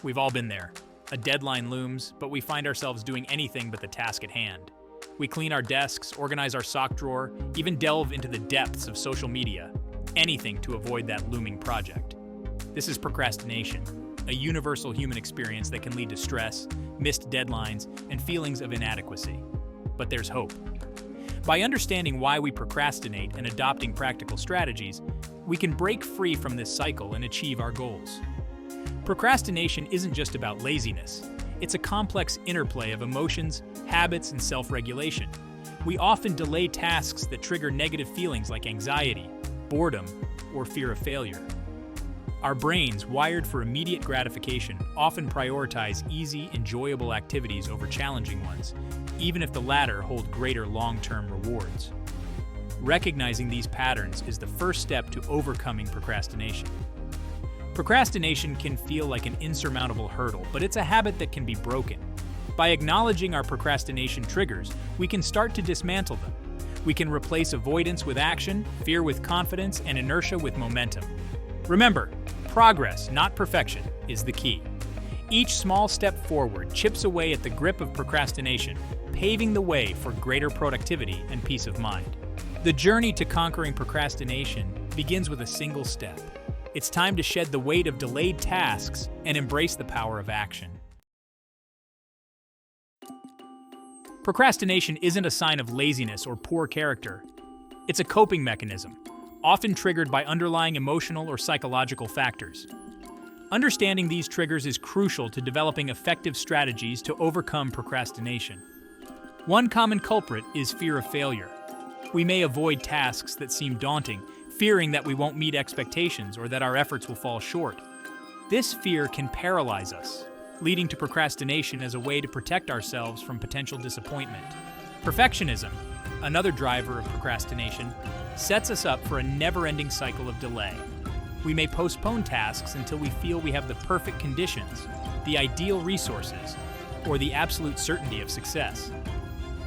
We've all been there. A deadline looms, but we find ourselves doing anything but the task at hand. We clean our desks, organize our sock drawer, even delve into the depths of social media. Anything to avoid that looming project. This is procrastination, a universal human experience that can lead to stress, missed deadlines, and feelings of inadequacy. But there's hope. By understanding why we procrastinate and adopting practical strategies, we can break free from this cycle and achieve our goals. Procrastination isn't just about laziness. It's a complex interplay of emotions, habits, and self-regulation. We often delay tasks that trigger negative feelings like anxiety, boredom, or fear of failure. Our brains, wired for immediate gratification, often prioritize easy, enjoyable activities over challenging ones, even if the latter hold greater long-term rewards. Recognizing these patterns is the first step to overcoming procrastination. Procrastination can feel like an insurmountable hurdle, but it's a habit that can be broken. By acknowledging our procrastination triggers, we can start to dismantle them. We can replace avoidance with action, fear with confidence, and inertia with momentum. Remember, progress, not perfection, is the key. Each small step forward chips away at the grip of procrastination, paving the way for greater productivity and peace of mind. The journey to conquering procrastination begins with a single step. It's time to shed the weight of delayed tasks and embrace the power of action. Procrastination isn't a sign of laziness or poor character. It's a coping mechanism, often triggered by underlying emotional or psychological factors. Understanding these triggers is crucial to developing effective strategies to overcome procrastination. One common culprit is fear of failure. We may avoid tasks that seem daunting, fearing that we won't meet expectations or that our efforts will fall short. This fear can paralyze us, leading to procrastination as a way to protect ourselves from potential disappointment. Perfectionism, another driver of procrastination, sets us up for a never-ending cycle of delay. We may postpone tasks until we feel we have the perfect conditions, the ideal resources, or the absolute certainty of success.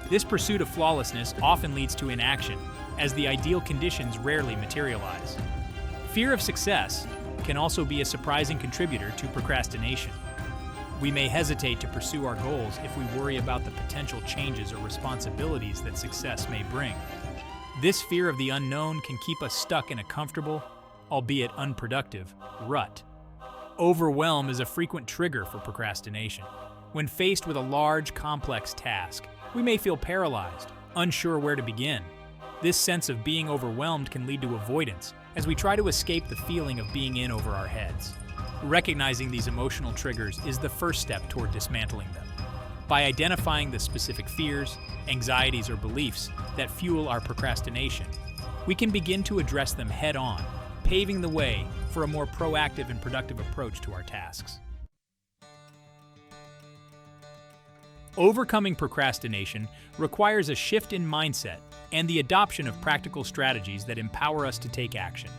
This pursuit of flawlessness often leads to inaction, as the ideal conditions rarely materialize. Fear of success can also be a surprising contributor to procrastination. We may hesitate to pursue our goals if we worry about the potential changes or responsibilities that success may bring. This fear of the unknown can keep us stuck in a comfortable, albeit unproductive, rut. Overwhelm is a frequent trigger for procrastination. When faced with a large, complex task, we may feel paralyzed, unsure where to begin. This sense of being overwhelmed can lead to avoidance, as we try to escape the feeling of being in over our heads. Recognizing these emotional triggers is the first step toward dismantling them. By identifying the specific fears, anxieties, or beliefs that fuel our procrastination, we can begin to address them head-on, paving the way for a more proactive and productive approach to our tasks. Overcoming procrastination requires a shift in mindset and the adoption of practical strategies that empower us to take action.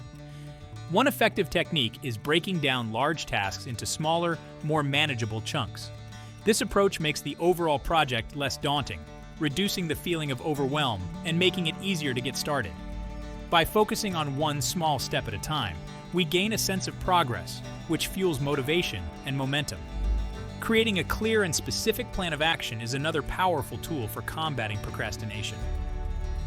One effective technique is breaking down large tasks into smaller, more manageable chunks. This approach makes the overall project less daunting, reducing the feeling of overwhelm and making it easier to get started. By focusing on one small step at a time, we gain a sense of progress, which fuels motivation and momentum. Creating a clear and specific plan of action is another powerful tool for combating procrastination.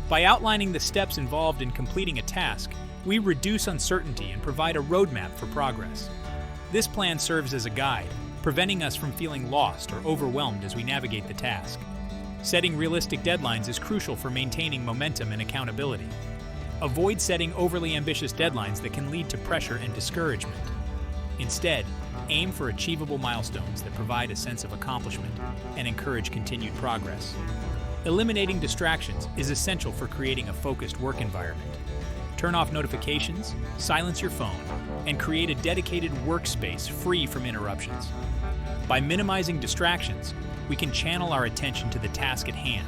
By outlining the steps involved in completing a task, we reduce uncertainty and provide a roadmap for progress. This plan serves as a guide, preventing us from feeling lost or overwhelmed as we navigate the task. Setting realistic deadlines is crucial for maintaining momentum and accountability. Avoid setting overly ambitious deadlines that can lead to pressure and discouragement. Instead, aim for achievable milestones that provide a sense of accomplishment and encourage continued progress. Eliminating distractions is essential for creating a focused work environment. Turn off notifications, silence your phone, and create a dedicated workspace free from interruptions. By minimizing distractions, we can channel our attention to the task at hand,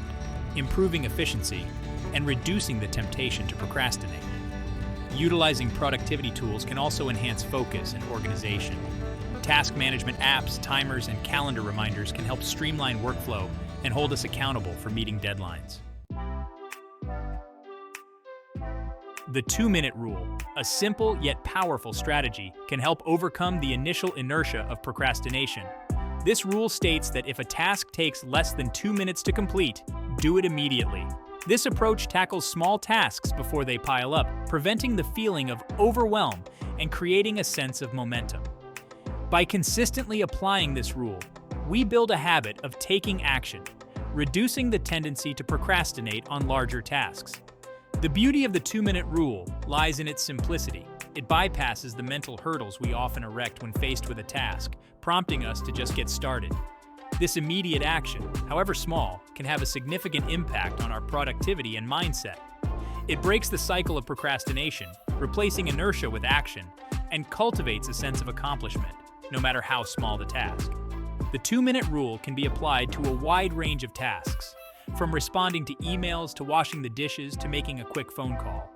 improving efficiency and reducing the temptation to procrastinate. Utilizing productivity tools can also enhance focus and organization. Task management apps, timers, and calendar reminders can help streamline workflow and hold us accountable for meeting deadlines. The 2-minute rule, a simple yet powerful strategy, can help overcome the initial inertia of procrastination. This rule states that if a task takes less than 2 minutes to complete, do it immediately. This approach tackles small tasks before they pile up, preventing the feeling of overwhelm and creating a sense of momentum. By consistently applying this rule, we build a habit of taking action, reducing the tendency to procrastinate on larger tasks. The beauty of the 2-minute rule lies in its simplicity. It bypasses the mental hurdles we often erect when faced with a task, prompting us to just get started. This immediate action, however small, can have a significant impact on our productivity and mindset. It breaks the cycle of procrastination, replacing inertia with action, and cultivates a sense of accomplishment, no matter how small the task. The 2-minute rule can be applied to a wide range of tasks, from responding to emails to washing the dishes to making a quick phone call.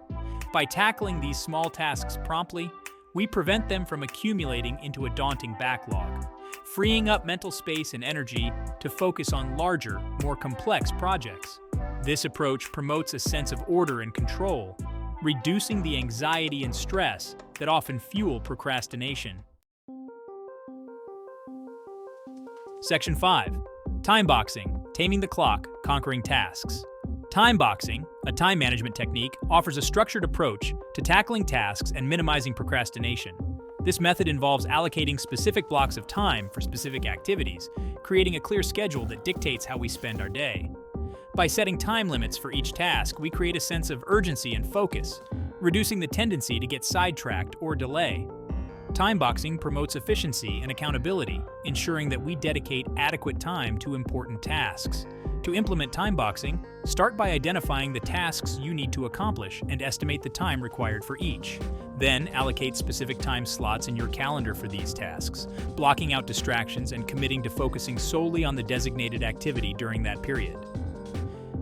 By tackling these small tasks promptly, we prevent them from accumulating into a daunting backlog, freeing up mental space and energy to focus on larger, more complex projects. This approach promotes a sense of order and control, reducing the anxiety and stress that often fuel procrastination. Section 5. Time boxing, taming the clock, conquering tasks. Time boxing, a time management technique, offers a structured approach to tackling tasks and minimizing procrastination. This method involves allocating specific blocks of time for specific activities, creating a clear schedule that dictates how we spend our day. By setting time limits for each task, we create a sense of urgency and focus, reducing the tendency to get sidetracked or delay. Time boxing promotes efficiency and accountability, ensuring that we dedicate adequate time to important tasks. To implement time boxing, start by identifying the tasks you need to accomplish and estimate the time required for each. Then, allocate specific time slots in your calendar for these tasks, blocking out distractions and committing to focusing solely on the designated activity during that period.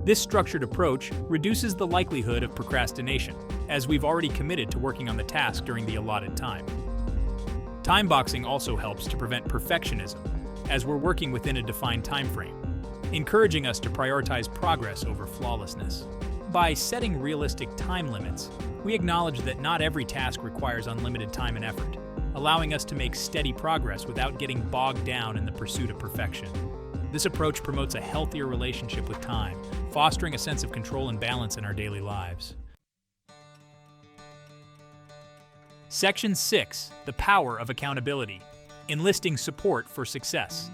This structured approach reduces the likelihood of procrastination, as we've already committed to working on the task during the allotted time. Time boxing also helps to prevent perfectionism, as we're working within a defined time frame, encouraging us to prioritize progress over flawlessness. By setting realistic time limits, we acknowledge that not every task requires unlimited time and effort, allowing us to make steady progress without getting bogged down in the pursuit of perfection. This approach promotes a healthier relationship with time, fostering a sense of control and balance in our daily lives. Section 6. The power of accountability, enlisting support for success.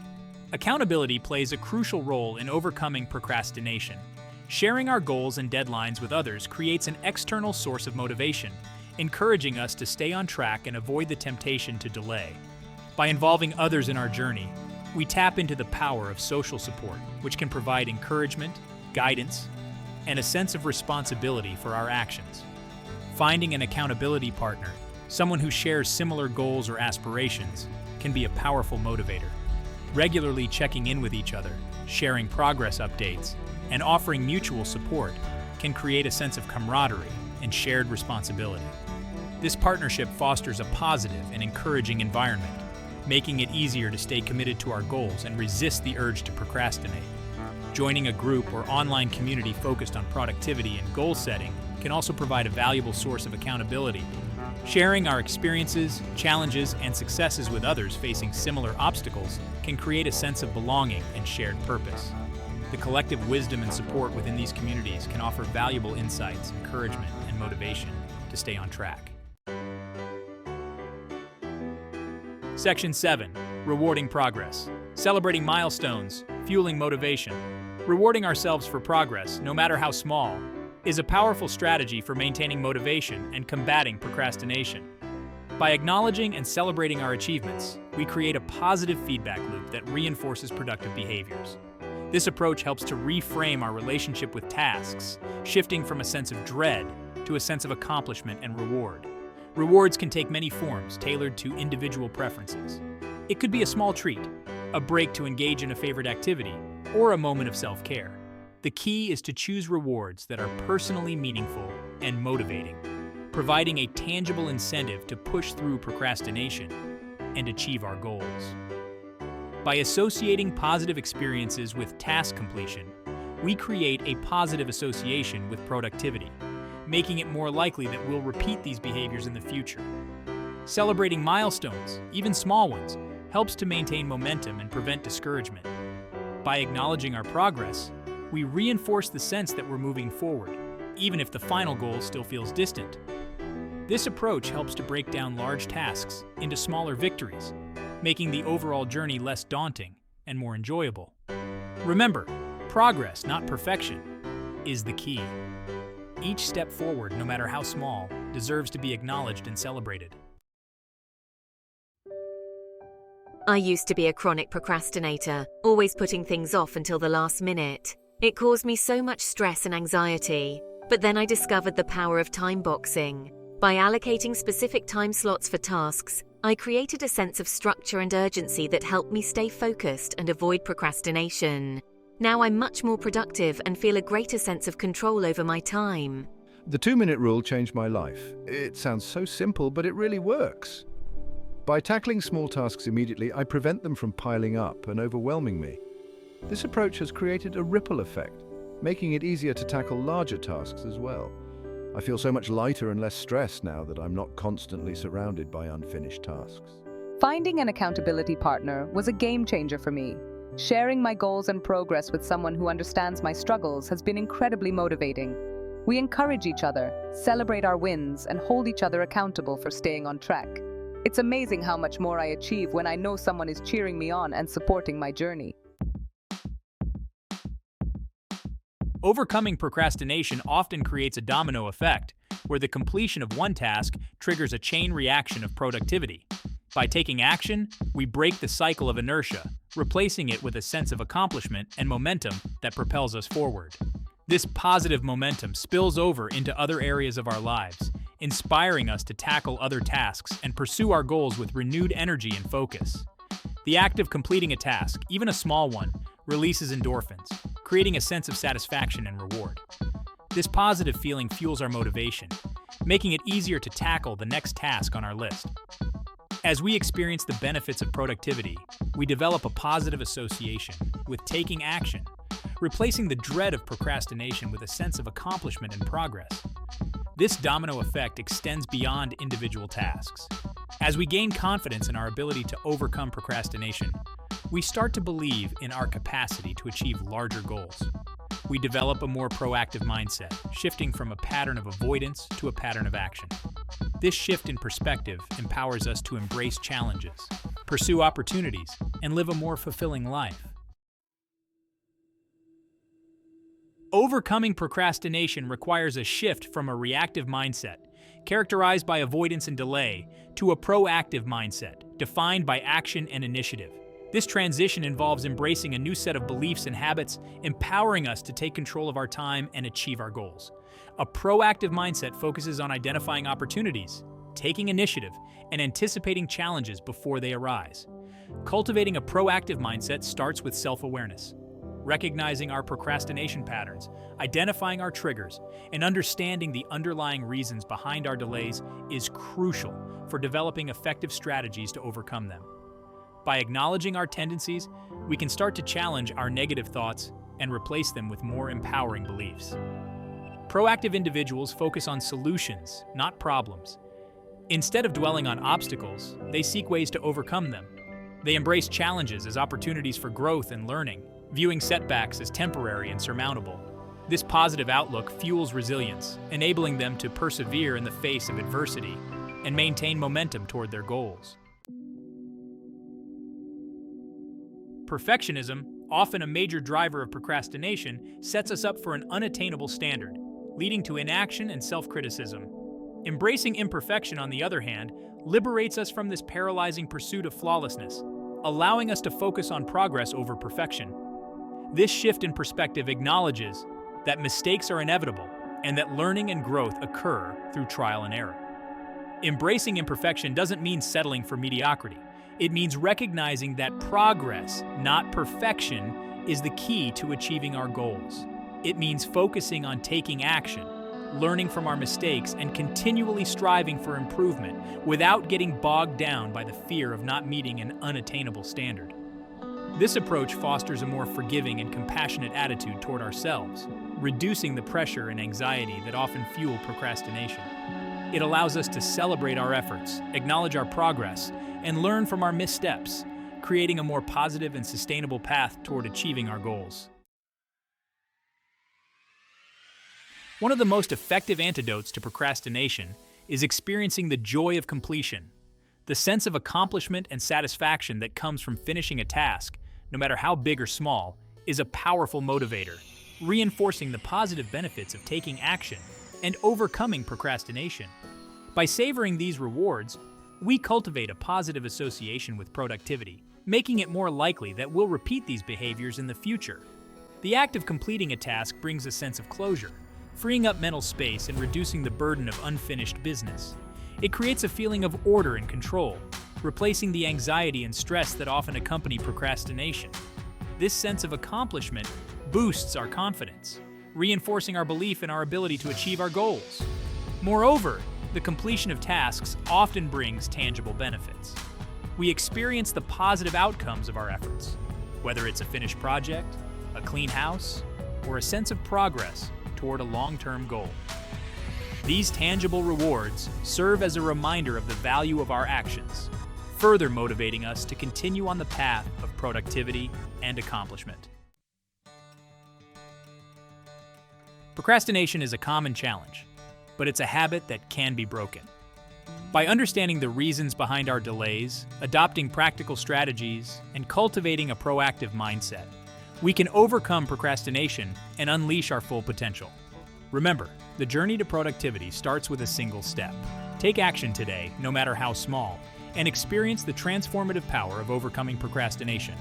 Accountability plays a crucial role in overcoming procrastination. Sharing our goals and deadlines with others creates an external source of motivation, encouraging us to stay on track and avoid the temptation to delay. By involving others in our journey, we tap into the power of social support, which can provide encouragement, guidance, and a sense of responsibility for our actions. Finding an accountability partner, someone who shares similar goals or aspirations, can be a powerful motivator. Regularly checking in with each other, sharing progress updates, and offering mutual support can create a sense of camaraderie and shared responsibility. This partnership fosters a positive and encouraging environment, making it easier to stay committed to our goals and resist the urge to procrastinate. Joining a group or online community focused on productivity and goal setting can also provide a valuable source of accountability. Sharing our experiences, challenges, and successes with others facing similar obstacles can create a sense of belonging and shared purpose. The collective wisdom and support within these communities can offer valuable insights, encouragement, and motivation to stay on track. Section 7. Rewarding progress. Celebrating milestones, fueling motivation. Rewarding ourselves for progress, no matter how small, is a powerful strategy for maintaining motivation and combating procrastination. By acknowledging and celebrating our achievements, we create a positive feedback loop that reinforces productive behaviors. This approach helps to reframe our relationship with tasks, shifting from a sense of dread to a sense of accomplishment and reward. Rewards can take many forms, tailored to individual preferences. It could be a small treat, a break to engage in a favorite activity, or a moment of self-care. The key is to choose rewards that are personally meaningful and motivating, providing a tangible incentive to push through procrastination and achieve our goals. By associating positive experiences with task completion, we create a positive association with productivity. making it more likely that we'll repeat these behaviors in the future. Celebrating milestones, even small ones, helps to maintain momentum and prevent discouragement. By acknowledging our progress, we reinforce the sense that we're moving forward, even if the final goal still feels distant. This approach helps to break down large tasks into smaller victories, making the overall journey less daunting and more enjoyable. Remember, progress, not perfection, is the key. Each step forward, no matter how small, deserves to be acknowledged and celebrated. I used to be a chronic procrastinator, always putting things off until the last minute. It caused me so much stress and anxiety. But then I discovered the power of time boxing. By allocating specific time slots for tasks, I created a sense of structure and urgency that helped me stay focused and avoid procrastination. Now I'm much more productive and feel a greater sense of control over my time. The 2-minute rule changed my life. It sounds so simple, but it really works. By tackling small tasks immediately, I prevent them from piling up and overwhelming me. This approach has created a ripple effect, making it easier to tackle larger tasks as well. I feel so much lighter and less stressed now that I'm not constantly surrounded by unfinished tasks. Finding an accountability partner was a game changer for me. Sharing my goals and progress with someone who understands my struggles has been incredibly motivating. We encourage each other, celebrate our wins, and hold each other accountable for staying on track. It's amazing how much more I achieve when I know someone is cheering me on and supporting my journey. Overcoming procrastination often creates a domino effect, where the completion of one task triggers a chain reaction of productivity. By taking action, we break the cycle of inertia, replacing it with a sense of accomplishment and momentum that propels us forward. This positive momentum spills over into other areas of our lives, inspiring us to tackle other tasks and pursue our goals with renewed energy and focus. The act of completing a task, even a small one, releases endorphins, creating a sense of satisfaction and reward. This positive feeling fuels our motivation, making it easier to tackle the next task on our list. As we experience the benefits of productivity, we develop a positive association with taking action, replacing the dread of procrastination with a sense of accomplishment and progress. This domino effect extends beyond individual tasks. As we gain confidence in our ability to overcome procrastination, we start to believe in our capacity to achieve larger goals. We develop a more proactive mindset, shifting from a pattern of avoidance to a pattern of action. This shift in perspective empowers us to embrace challenges, pursue opportunities, and live a more fulfilling life. Overcoming procrastination requires a shift from a reactive mindset, characterized by avoidance and delay, to a proactive mindset, defined by action and initiative. This transition involves embracing a new set of beliefs and habits, empowering us to take control of our time and achieve our goals. A proactive mindset focuses on identifying opportunities, taking initiative, and anticipating challenges before they arise. Cultivating a proactive mindset starts with self-awareness. Recognizing our procrastination patterns, identifying our triggers, and understanding the underlying reasons behind our delays is crucial for developing effective strategies to overcome them. By acknowledging our tendencies, we can start to challenge our negative thoughts and replace them with more empowering beliefs. Proactive individuals focus on solutions, not problems. Instead of dwelling on obstacles, they seek ways to overcome them. They embrace challenges as opportunities for growth and learning, viewing setbacks as temporary and surmountable. This positive outlook fuels resilience, enabling them to persevere in the face of adversity and maintain momentum toward their goals. Perfectionism, often a major driver of procrastination, sets us up for an unattainable standard, leading to inaction and self-criticism. Embracing imperfection, on the other hand, liberates us from this paralyzing pursuit of flawlessness, allowing us to focus on progress over perfection. This shift in perspective acknowledges that mistakes are inevitable and that learning and growth occur through trial and error. Embracing imperfection doesn't mean settling for mediocrity. It means recognizing that progress, not perfection, is the key to achieving our goals. It means focusing on taking action, learning from our mistakes, and continually striving for improvement without getting bogged down by the fear of not meeting an unattainable standard. This approach fosters a more forgiving and compassionate attitude toward ourselves, reducing the pressure and anxiety that often fuel procrastination. It allows us to celebrate our efforts, acknowledge our progress, and learn from our missteps, creating a more positive and sustainable path toward achieving our goals. One of the most effective antidotes to procrastination is experiencing the joy of completion. The sense of accomplishment and satisfaction that comes from finishing a task, no matter how big or small, is a powerful motivator, reinforcing the positive benefits of taking action and overcoming procrastination. By savoring these rewards, we cultivate a positive association with productivity, making it more likely that we'll repeat these behaviors in the future. The act of completing a task brings a sense of closure, freeing up mental space and reducing the burden of unfinished business. It creates a feeling of order and control, replacing the anxiety and stress that often accompany procrastination. This sense of accomplishment boosts our confidence, reinforcing our belief in our ability to achieve our goals. Moreover, the completion of tasks often brings tangible benefits. We experience the positive outcomes of our efforts, whether it's a finished project, a clean house, or a sense of progress toward a long-term goal. These tangible rewards serve as a reminder of the value of our actions, further motivating us to continue on the path of productivity and accomplishment. Procrastination is a common challenge, but it's a habit that can be broken. By understanding the reasons behind our delays, adopting practical strategies, and cultivating a proactive mindset, we can overcome procrastination and unleash our full potential. Remember, the journey to productivity starts with a single step. Take action today, no matter how small, and experience the transformative power of overcoming procrastination.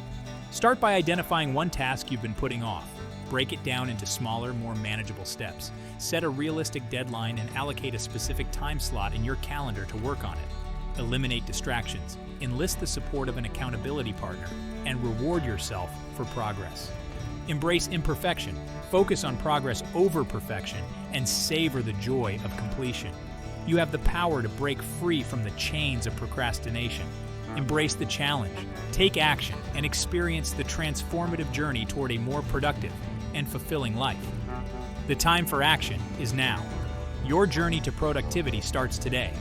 Start by identifying one task you've been putting off. Break it down into smaller, more manageable steps. Set a realistic deadline and allocate a specific time slot in your calendar to work on it. Eliminate distractions, enlist the support of an accountability partner, and reward yourself for progress. Embrace imperfection, focus on progress over perfection, and savor the joy of completion. You have the power to break free from the chains of procrastination. Embrace the challenge, take action, and experience the transformative journey toward a more productive and fulfilling life. The time for action is now. Your journey to productivity starts today.